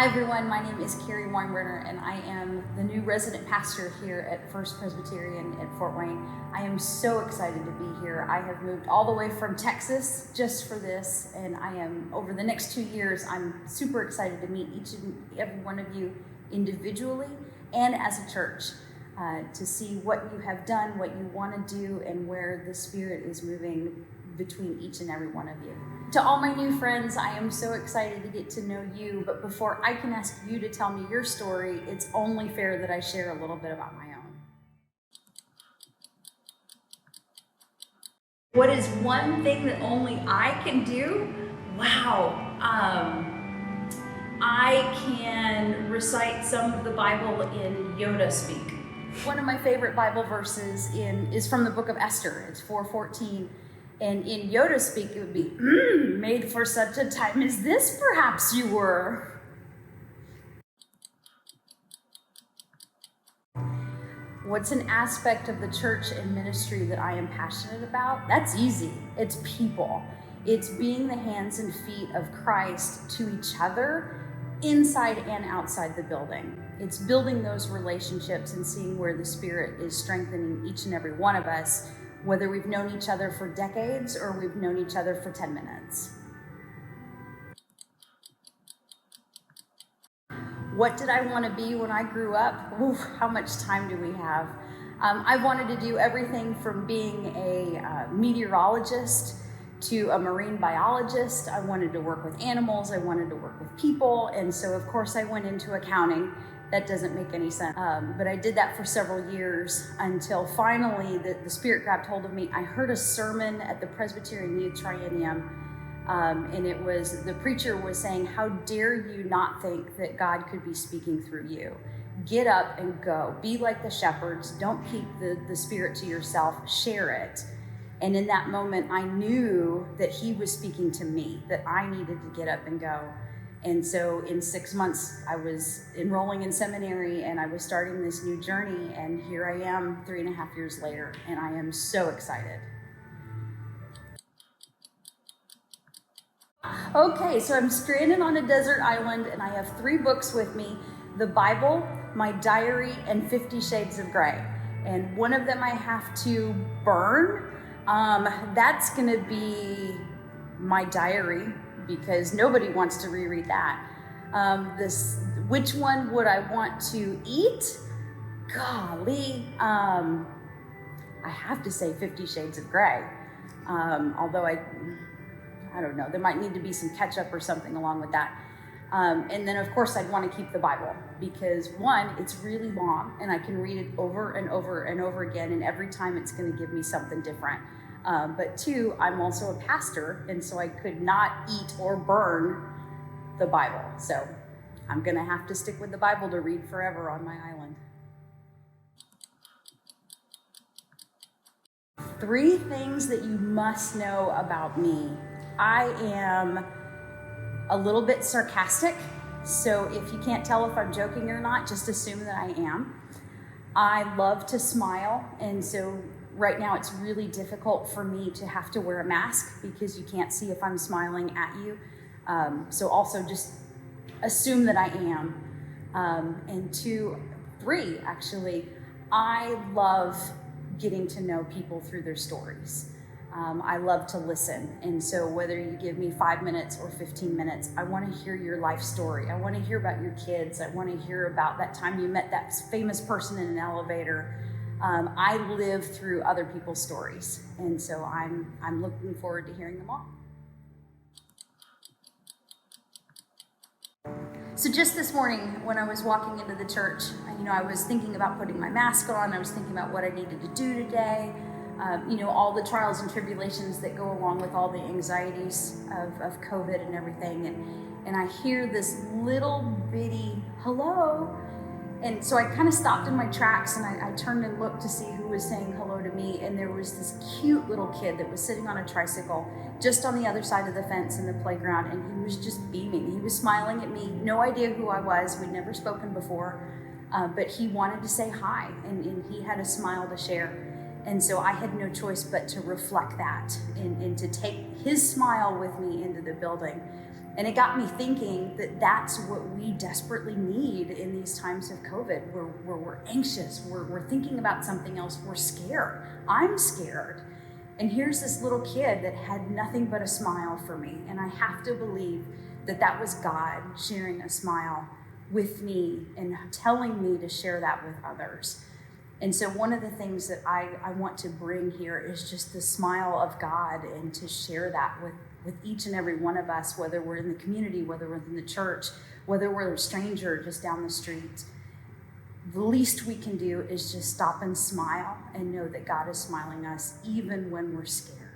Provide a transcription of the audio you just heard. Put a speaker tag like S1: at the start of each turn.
S1: Hi everyone, my name is Carrie Weinbrenner and I am the new resident pastor here at First Presbyterian at Fort Wayne. I am so excited to be here. I have moved all the way from Texas just for this, and over the next 2 years, I'm super excited to meet each and every one of you individually and as a church to see what you have done, what you want to do, and where the Spirit is moving between each and every one of you. To all my new friends, I am so excited to get to know you, but before I can ask you to tell me your story, it's only fair that I share a little bit about my own. What is one thing that only I can do? Wow. I can recite some of the Bible in Yoda speak. One of my favorite Bible verses is from the book of Esther. It's 4:14. And in Yoda speak, it would be, made for such a time as this, perhaps you were. What's an aspect of the church and ministry that I am passionate about? That's easy. It's people. It's being the hands and feet of Christ to each other, inside and outside the building. It's building those relationships and seeing where the Spirit is strengthening each and every one of us, whether we've known each other for decades or we've known each other for 10 minutes. What did I want to be when I grew up? Oof, how much time do we have? I wanted to do everything from being a meteorologist to a marine biologist. I wanted to work with animals. I wanted to work with people. And so, of course, I went into accounting. That doesn't make any sense. But I did that for several years until finally the Spirit grabbed hold of me. I heard a sermon at the Presbyterian Youth Triennium, and the preacher was saying, how dare you not think that God could be speaking through you? Get up and go. Be like the shepherds. Don't keep the Spirit to yourself. Share it. And in that moment, I knew that he was speaking to me, that I needed to get up and go. And so in 6 months, I was enrolling in seminary and I was starting this new journey. And here I am 3.5 years later, and I am so excited. Okay, so I'm stranded on a desert island and I have 3 books with me: the Bible, my diary, and 50 Shades of Grey. And one of them I have to burn. That's gonna be my diary, because nobody wants to reread that. Which one would I want to eat? Golly, I have to say 50 Shades of Grey. Although I don't know, there might need to be some ketchup or something along with that. And then of course I'd want to keep the Bible, because one, it's really long and I can read it over and over and over again, and every time it's going to give me something different. But 2, I'm also a pastor, and so I could not eat or burn the Bible. So I'm gonna have to stick with the Bible to read forever on my island. 3 things that you must know about me. I am a little bit sarcastic, so if you can't tell if I'm joking or not, just assume that I am. I love to smile, and so right now it's really difficult for me to have to wear a mask because you can't see if I'm smiling at you. So also just assume that I am. And 3, actually, I love getting to know people through their stories. I love to listen. And so whether you give me 5 minutes or 15 minutes, I want to hear your life story. I want to hear about your kids. I want to hear about that time you met that famous person in an elevator. I live through other people's stories. And so I'm looking forward to hearing them all. So just this morning, when I was walking into the church, I was thinking about putting my mask on. I was thinking about what I needed to do today. All the trials and tribulations that go along with all the anxieties of COVID and everything. And I hear this little bitty hello. And so I kind of stopped in my tracks, and I turned and looked to see who was saying hello to me. And there was this cute little kid that was sitting on a tricycle just on the other side of the fence in the playground. And he was just beaming. He was smiling at me. No idea who I was. We'd never spoken before. But he wanted to say hi, and he had a smile to share. And so I had no choice but to reflect that and to take his smile with me into the building. And it got me thinking that that's what we desperately need in these times of COVID, where we're anxious, we're thinking about something else, we're scared. I'm scared. And here's this little kid that had nothing but a smile for me. And I have to believe that that was God sharing a smile with me and telling me to share that with others. And so one of the things that I want to bring here is just the smile of God, and to share that with each and every one of us, whether we're in the community, whether we're in the church, whether we're a stranger just down the street. The least we can do is just stop and smile and know that God is smiling us even when we're scared.